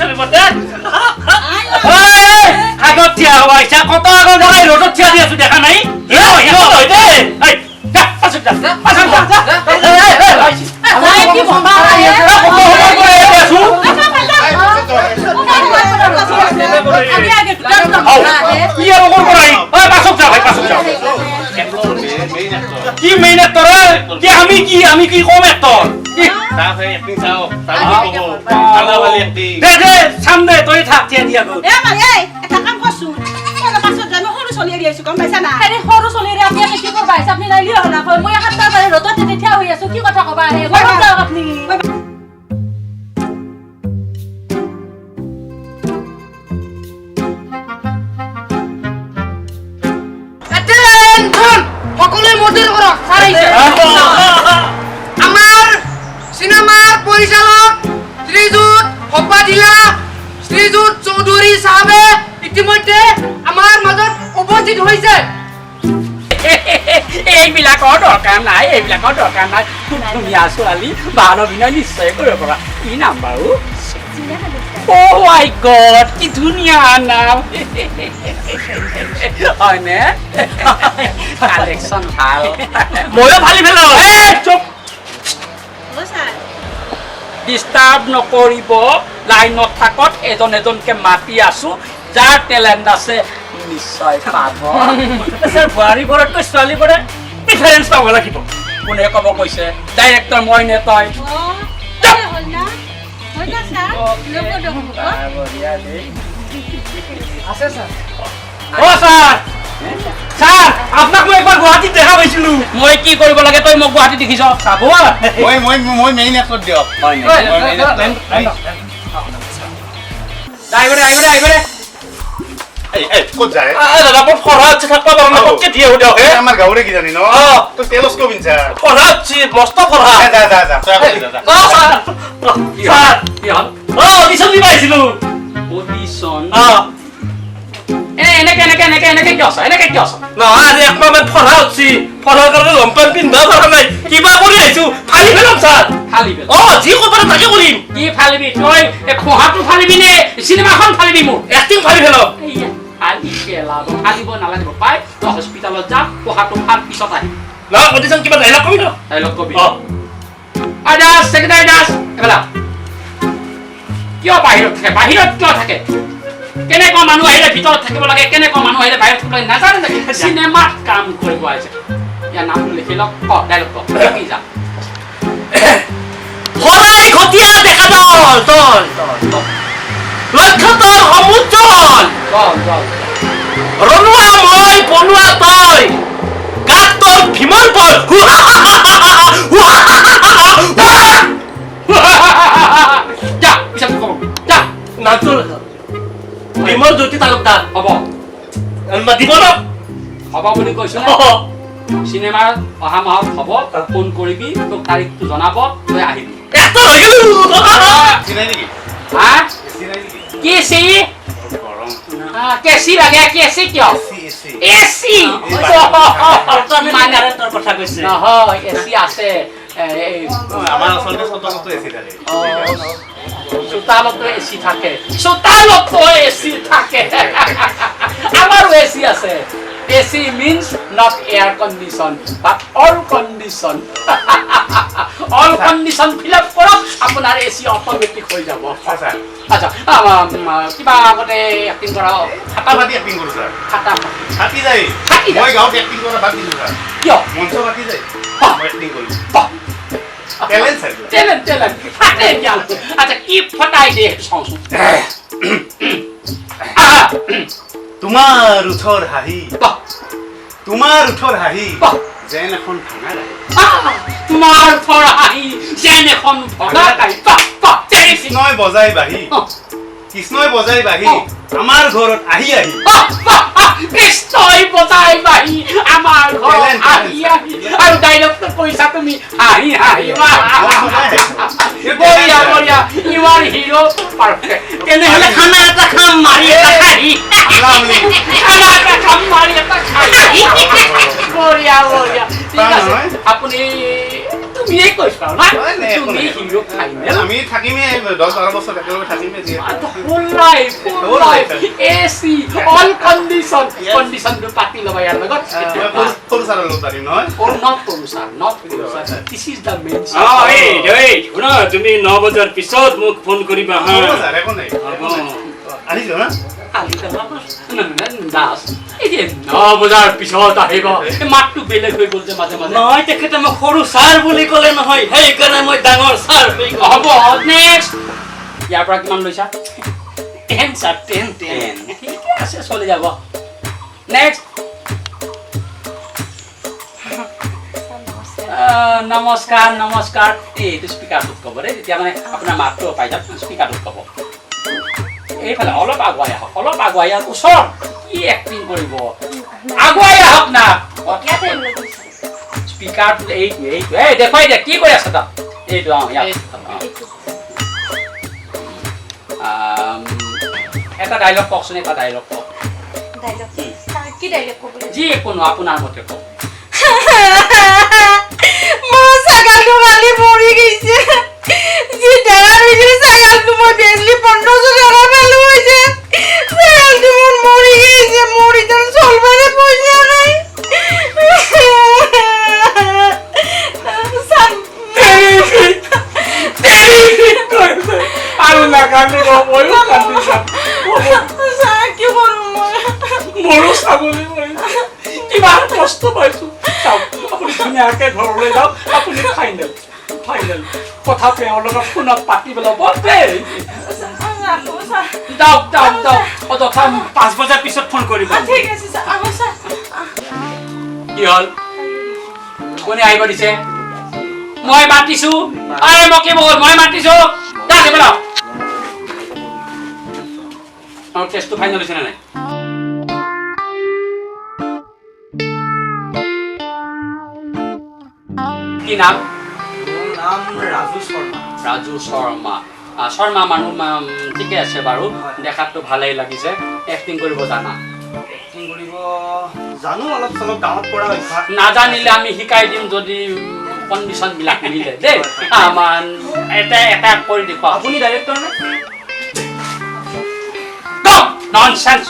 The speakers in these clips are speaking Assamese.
চাবি পতে আগত থিয়া হইছা কত আগত যাই রোডত থিয়া দি আছো দেখা নাই হিরো হিরো হই দে এই যা পাছক যা পাছক যা এই কি বম্বা আই কত হল করে আছো আগে আগে কি আর ওর করাই ওই পাছক যা ভাই পাছক যা কি মেইন অ্যাক্টর কি আমি কি কম অ্যাক্টর তা ভাই অ্যাক্টিং চাও তাহলে কি করব আলা वाली অ্যাক্টিং দে সামনে তুই থাক তে দিয়া গো এ ভাই এই এটা কাম করছু কোন পাছত যাই মই সৰু চলি আইছো গম পাইছা না আৰে সৰু চলিৰে আপুনি কি কৰবা আপনি নাইলি হলা মই হাতটা বাৰে ৰতত তেতিয়া হৈ আছো কি কথা কবা হে ঘৰত যাওক আপনি সকলে মজুৰ কৰো সাৰাইছে আমাৰ সিনেমাৰ পৰিচালক শ্ৰীযুত হব্বাজিলা শ্ৰীযুত চৌধুৰী সাহেবে ইতিমধ্যে আমাৰ মাজত উপস্থিত হয়েছে এইবিলাকৰ দৰকাৰ নাই খুব ধুনীয়া ছোৱালী বান অভিনয় নিশ্চয় কৰিব পৰা কি নাম বাৰু Oh my God, কি ধুনীয়া নাম হয়নে কালেকশন ভাল ময়ো ভালি ফেলো চুপ ডিস্টার্ব নকৰিব লাইনত থাকত এজনকে মাতি আছো যাৰ টেলেণ্ট আছে নিশ্চয় পাব স্যাৰ বোৱাৰী ঘৰতকৈ ছোৱালী ঘৰত ডিফাৰেন্স পাব লাগিব কোনে ক'ব কৈছে ডাইৰেক্টৰ মই নে তই আছে স্যাৰ ও স্যাৰ স্যাৰ আপোনাক মই একবাৰ গুৱাহাটীত দেখা পাইছিলো মই কি কৰিব লাগে তই মোক গুৱাহাটীত দেখিছ চাব মই মেইন এক্টৰ দিয়ক আহিবৰে ক'ত যায় দাদা মোৰ পঢ়া আছে থাকবা পাৰো না পটকে দিয়ে হৈ দিয়ক আমাৰ গাঁৱৰে কি জানি ন তই তেলস্কো পিনছা পঢ়া আছে মস্ত পঢ়া যা স্যার কি হল অডিশন দিব আহিছিলো অডিশন এনেকে কি আছে নহয় আজি একমাহ মান পঢ়া উঠছি পঢ়াৰ কাৰণে লম্পেন পিন্ধা পৰা নাই কিবা কৰি আহিছো ফালি পেলাম স্যাৰ ফালি পেলাম যি কৰিব তাকে কৰিম কি ফালিবি তই পঢ়াটো ফালিবি নে চিনেমাখন ফালিবি মোৰ এক্টিং ফালি পেলাম ফালিব নালাগিব পাই তই হস্পিটালত যা পঢ়াটো ফাল পিছত আহিবি না অডিশন কিবা ডাইলগ কবি আদাস সেক্রেটারি দাস এবেলা কিয় বাহিৰত কিয় থাকে কেনেকুৱা মানুহ আহিলে ভিতৰত থাকিব লাগে কেনেকুৱা মানুহ আহিলে বাহিৰত থাকিব লাগে নাজানে নেকি চিনেমাত কাম কৰিব আহিছে ইয়াৰ নামটো লিখি লওক ডাইলগ কি যা হৰাই ঘটিয়া দেখা দল লক্ষ্যতৰ সমুজ্জ্বল ৰনোৱা মই বনোৱা তই গাত তোৰ ভীমৰ বল যা পিছত কম যা নাচৰ ভীমৰ জ্যোতি তালুকদাৰ হ'ব দিব ন হ'ব বুলি কৈছো চিনেমাৰ অহা মাহত হ'ব ফোন কৰিবি তোক তাৰিখটো জনাব তই আহিবি এক্টৰ হৈ গ'লো চিনাই নেকি হা চিনাই নেকি কেচি কেচি লাগে কেচি কিয় এচি মানে তোৰ কথা কৈছে নহয় এচি আছে আমাৰ আচলতে চতমতো এচি থাকে চোতালতো এচি থাকে আমাৰো এচি আছে AC means not air condition but all condition all condition fill up কৰক আপোনাৰ এচি অটোমেটিক হৈ যাব আচ্ছা কিবা আগতে এক্টিং কৰা ফাটাফাটি এক্টিং কৰোঁ ছাৰ ফাটি যায় মই গাঁৱত এক্টিং কৰা বাদ দিলোঁ ছাৰ কিয় মঞ্চ ফাটি যায় মই এক্টিং কৰিলোঁ টেলেণ্ট ফাটে দিয়া আচ্ছা কি ফটাই দে চাওঁচোন তোমাৰ ওঠৰ হাঁহি যেন এখন ভাঙা ৰাহি তোমাৰ ওঠৰ হাঁহি যেন এখন ভগা গাড়ী কৃষ্ণই বজাই বাঁহী আমাৰ ঘৰত আহি কৃষ্ণই বজাই বাঁহী আমাৰ ঘৰত আহি আৰু ডাইলগটো কৈছা তুমি হাঁহি বঢ়িয়া ইউ আৰ হিৰো পাৰফেক্ট তেনেহ'লে খানা এটা খাম মাৰি এটা খাই বঢ়িয়া ঠিক আছে আপুনি তুমিয়ে কৈছা না নাই, একো তুমি নাই। হিৰো ফাইনেল আমি থাকিমেই 10-12 বছৰ একেলগে থাকিমেই যিহেতু। Full life Full life. AC all condition টো পাতি লবা ইয়াৰ লগত মই সৰু ছাৰৰ লগত পাৰিম নহয়? not কৰো স্যাৰ not কৰো sir this is the main এই শুনা তুমি 9 বজাৰ পিছত মোক ফোন কৰিবা হা হ'ব ছাৰ, একো নাই, একো নাই। আনিছো না? এই 9 বজাৰ পিছত আহিব মাতটো বেলেগ হৈ গ'ল যে মাজে মাজে নহয় তেখেতে মোক সৰু ছাৰ বুলি ক'লে নহয় সেইকাৰণে মই ডাঙৰ ছাৰ হৈ গ'লো। হ'ব নেক্সট ইয়াৰ পৰা কিমান লৈছা 10 স্যাৰ 10 ঠিক আছে চলে যাব নেক্সট নমস্কাৰ এইটো স্পিকাৰটোত ক'ব দেই তেতিয়া মানে আপোনাৰ মাতটো পাই যাম স্পিকাৰটোত ক'ব এইফালে অলপ আগুৱাই আহক ওচৰ কি এক্টিং কৰিব আগুৱাই আহক না স্পিকাৰটো এইটো এই দেখুৱাই দে কি কৰি আছে তাত এইটো এটা ডাইলগ কওকচোন এটা ডাইলগ কওক কি ডাইলগ ক'ব যি কোনো আপোনাৰ মতে কওক মোৰ ছাগালটো কালি মৰি গৈছে যি ডাঙৰ হৈছিলে ছাগালটো মই বেচলি 1500 টকা পালো হৈছে ছাগালটো মোৰ মৰি গৈছে মৰি তাৰ চলবাৰে পইচা নাই আৰু নাকান্দিব ময়ো কান্দিছাম কি কৰোঁ মই মোৰো চাবলৈ কিমান কষ্ট পাইছো আপুনি ধুনীয়াকে ঘৰলৈ যাওক আপুনি ফাইনেল কথা তেওঁৰ লগত ফোনত পাতি পেলাব দেই যাওক অযথা 5 বজাৰ পিছত ফোন কৰিবা ঠিক আছে ছাৰ আহো ছাৰ কি হ'ল কোনে আহিব দিছে মই মাতিছো আৰে মই কি বল মই মাতিছো যা দে পেলাও আৰু টেষ্টটো ফাইনেল হৈছে নে নাই কি নাম ৰাজু শৰ্মা শৰ্মা মানুহ ঠিকে আছে বাৰু দেখাতটো ভালেই লাগিছে এক্টিং কৰিব জানা জানো অলপ চলপ গাঁৱত পৰা অভ্যাস নাজানিলে আমি শিকাই দিম যদি কণ্ডিশ্যন বিলাক মিলে দেই আমাৰ এটা কৰি দেখুৱা আপুনি ডাইৰেক্টৰ নে ননসেন্স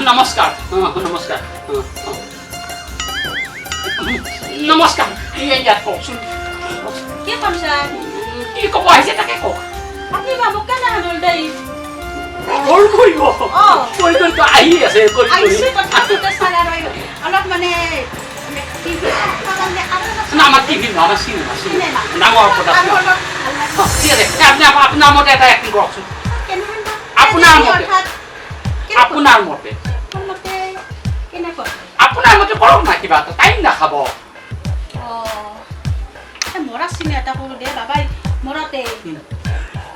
নমস্কাৰ নমস্কাৰ ইয়াত কওকচোন কি ক'ম ছাৰ কি ক'ব আহিছে তাকে কওক আপুনি বাবুক কেনে হাতল দেই হ'ল কৰিব কৰিতো আহি আছে আহিছে কথাটো ছাৰ আৰু অলপ মানে না আমাৰ টিভি নহয় আমাৰ চিনেমা ডাঙৰ পৰ্দা ঠিক আছে আপুনি আপোনাৰ মতে এটা এক্টিং কৰকচোন আপোনাৰ মতে কৰক না কিবা এটা টাইম নাখাব মৰা চিনে এটা কৰো দে বাবাই মৰাতে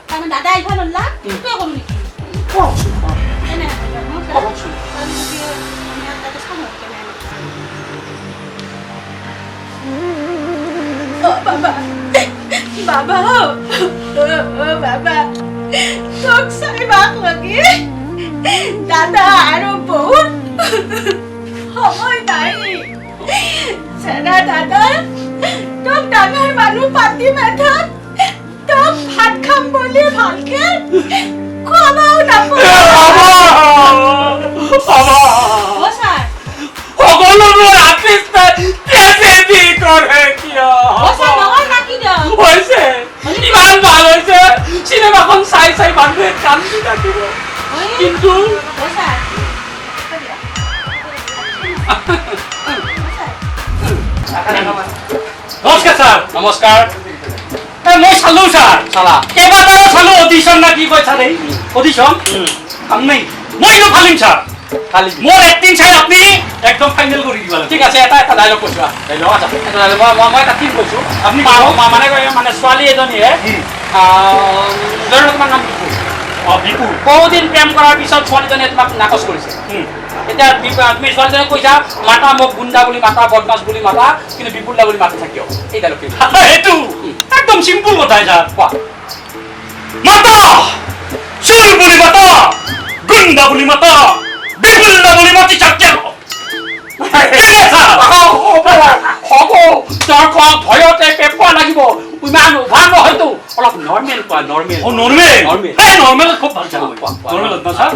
তাৰমানে দাদা আহিবা নলা তই কৰো নেকি কৰকচোন কেনে কৰকচোন বাবা বাবা তোক চাইবাক লাগে দাদা আৰু বহুত সময় নাই চেনা দাদা তোক ডাঙৰ মানুহ পাতি মেথাত তোক ভাত খাম বুলি ভালকে খোৱাবাও নাপাওঁ সকলোবোৰ আৰ্টিষ্ট ট্ৰেজেডি কৰে কিয় হৈছে ইমান ভাল হৈছে চিনেমাখন চাই মানুহে কান্দি থাকিব কিন্তু নমস্কাৰ ছাৰ নমস্কাৰ মই চালো ছাৰ চালা কেইবাটাও চালো অডিশ্যন না কি কয় চালে অডিশ্যন কাম নাই মইও ফালিম ছাৰ মোৰ এক্টিং চাই আপুনি একদম ফাইনেল কৰি দিব ঠিক আছে এটা ডাইলগ কৈছো ডাইলগ আচ্ছা এটা ডাইলগ মই এটা টিম কৈছো আপুনি মানে ছোৱালী এজনীয়ে তোমাৰ নাম বিপু বহুদিন প্ৰেম কৰাৰ পিছত ছোৱালীজনীয়ে তোমাক নাকচ কৰিছে এতিয়া তুমি ছোৱালীজনীক কৈছা মাতা মোক গুণ্ডা বুলি মাতা বদমাছ বুলি মাতা কিন্তু বিপুল দা বুলি মাতি থাকিও এই ডাইলগ এইটো একদম চিম্পুল কথা ছাৰ কোৱা মাতা চুৰ বুলি মাতা গুণ্ডা বুলি মাতা বিপুল দা বুলি মাতি থাকিও হ'ব দৰ্শক ভয়তে পেপৰ লাগিব ইমান অভাৰ নহয়তো অলপ নৰ্মেল কোৱা নৰ্মেল নৰ্মেল নৰ্মেল এই নৰ্মেল খুব ভাল চাল নৰ্মেলত না স্যাৰ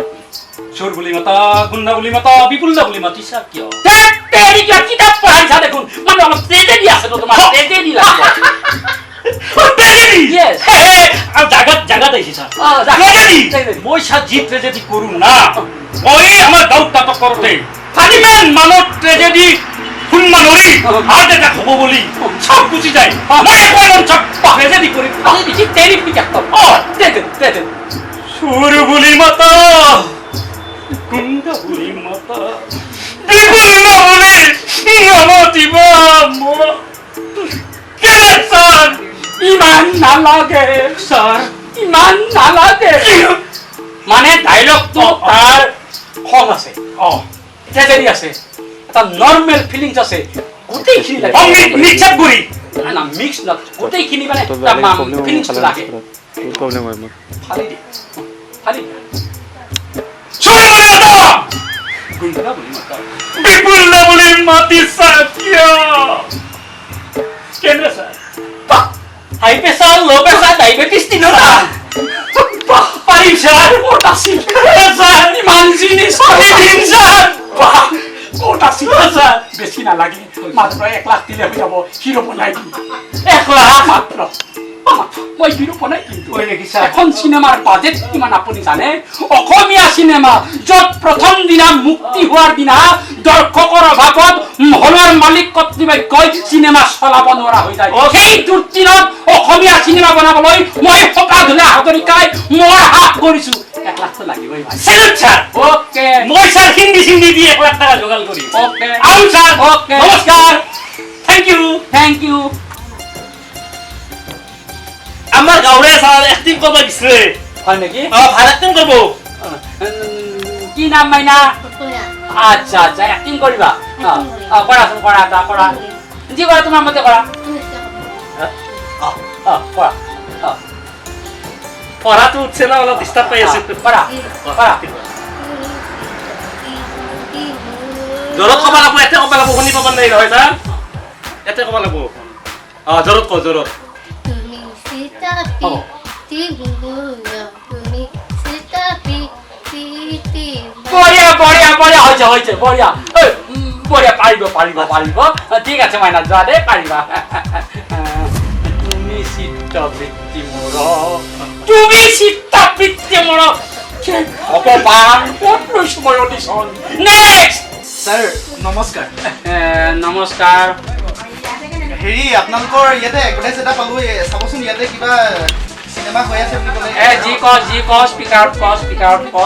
চোৰ বুলি মাতা গুন্ডা বুলি মাতা বিপুলদা বুলি মাতিছা কিয় তেৰি কিয় কিতাপ পঢ়াইছা দেখোন মানে অলপ ট্ৰেজেডি আছে তো তোমাৰ ট্ৰেজেডি লাগিব ট্ৰেজেডি Yes. আৰু জাগাত আহিছে স্যাৰ ট্ৰেজেডি মই স্যাৰ জি ট্ৰেজেডি কৰো না মই আমাৰ গাঁৱত নাটক কৰোতে ফালিমেন মানুহ ট্ৰেজেডি শুনবা নৰি হাৰ্ট এটাক হ'ব বুলি চব গুচি যায় মই একদম চব ট্ৰেজেডি কৰি তেৰি পিকাপ ট্ৰেজেডি চোৰ বুলি মাতা গুন্ডা বুলি মাতা বিপুলদা বুলি নামাতিবা মোৰ কেনে স্যাৰ ইমান নালাগে স্যাৰ ইমান নালাগে মানে ডাইলগটো তাৰ খং আছে ট্ৰেজেডি আছে এটা নৰ্মেল ফিলিংছ আছে গোটেইখিনি লাগে মিক্সাপ কৰি না মিক্স না গোটেইখিনি মানে ফিলিংছটো লাগে প্ৰব্লেম হয় মোৰ ফালি দি ফালি দি চোৰ বুলি মাতা গুন্ডা বুলি মাতা বিপুলদা বুলি মাতিছা কিয় কেনে স্যার হাই প্ৰেছাৰ ল' প্ৰেছাৰ ডায়েবেটিছ তিনিটা পাৰিম স্যাৰ ক'ত আছিল স্যাৰ ইমান জিনিছ দিন স্যাৰ ক'ত আছিল বেছি নালাগে মাত্ৰ 1 লাখ দিলে হৈ যাব হিৰো বনাই দিম 1 লাখ মাত্ৰ মই হিৰো বনাই দিম হয় নেকি স্যাৰ এখন চিনেমাৰ বাজেট কিমান আপুনি জানে অসমীয়া চিনেমা য'ত প্ৰথম দিনা মুক্তি হোৱাৰ দিনা দৰ্শকৰ অভাৱত হলৰ মালিক কৰ্তৃপক্ষই চিনেমা চলাব নোৱাৰা হৈ যায় সেই দুৰ্দিনত অসমীয়া চিনেমা বনাবলৈ মই সকাধুলা হাজৰিকাই মই হাত কৰিছো 1 লাখটো লাগিবই ভাই সেলুট স্যার ওকে মই স্যার হিন্দি সিন্দি দিয়ে 1 লাখ টাকা জোগাড় করি ওকে আউন স্যার ওকে নমস্কার থ্যাংক ইউ আমার গাঁৱৰে স্যাৰ এক্টিং কৰব দিছে হয় নেকি ভাল এক্টিং কৰব কি নাম মাইনা আচ্ছা আচ্ছা অ্যাক্টিং কৰিবা কৰাচোন কৰা এটা কৰা যি কৰা তোমাৰ মতে কৰা কৰা পঢ়াটো উঠছে না অলপ ডিস্টাৰ্ব পাই আছে কৰা কৰা জোৰত কবা লাগব এতে কবা লাগব শুনি পাবা নাই নহয় স্যাৰ এতে কবা লাগব জোৰত ক জোৰত তুমি সিতাপি তিবুয়া তুমি সিতাপি তিতি বঢ়িয়া বঢ়িয়া বঢ়িয়া হৈছে বঢ়িয়া বঢ়িয়া পাৰিব ঠিক আছে মাইনা যোৱা দেই পাৰিবা তুমি চিত্তবৃত্তি মোৰ ভগৱান ক'ত লৈছো মই অডিশ্যন নেক্সট স্যাৰ নমস্কাৰ নমস্কাৰ হেৰি আপোনালোকৰ ইয়াতে এডভাৰটাইজ এটা পালো চাবচোন ইয়াতে কিবা চিনেমা হৈ আছে বুলি ক'লে যি ক স্পীকাৰত ক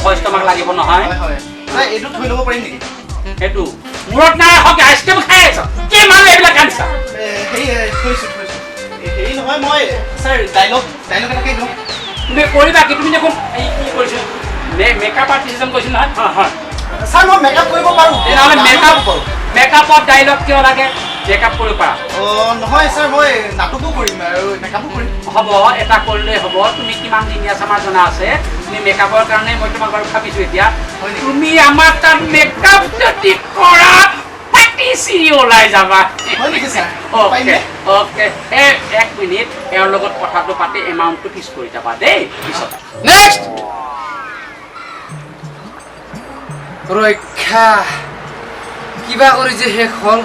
ভইচ তোমাক লাগিব নহয় হয় হয় নাই এইটো থৈ ল'ব পাৰিম নেকি সেইটো মূৰত নাই হওক আইচক্ৰীম খাই আছ কি মানুহ এইবিলাক আনিছা হেৰি থৈছোঁ হেৰি নহয় মই স্যাৰ ডাইলগ এটাকে দিওঁ তুমি কৰিবা কি তুমি দেখোন এই কি কৰিছিল মেকআপ আৰ্টিষ্ট কৈছিল নহয় স্যাৰ মই মেকআপ কৰিব পাৰোঁ তেনেহ'লে মেকআপত ডাইলগ কিয় লাগে মেকআপ কৰিব পাৰা নহয় স্যাৰ মই নাটকো কৰিম আৰু মেকআপো কৰিম হ'ব এটা কৰিলে হ'ব তুমি কিমান দিন আছে আমাৰ জনা আছে তুমি মেকআপৰ কাৰণে মই তোমাক বাৰু ভাবিছোঁ এতিয়া তুমি আমাৰ তাত মেকআপ যদি কৰা পাতি চিৰি ওলাই যাবা হয় নেকি স্যাৰ অ'কে অ'কে এক মিনিট এওঁৰ লগত কথাটো পাতি এমাউণ্টটো ফিক্স কৰি যাবা দেই পিছত নেক্সট ৰক্ষা কিবা কৰি যে শেষ হ'ল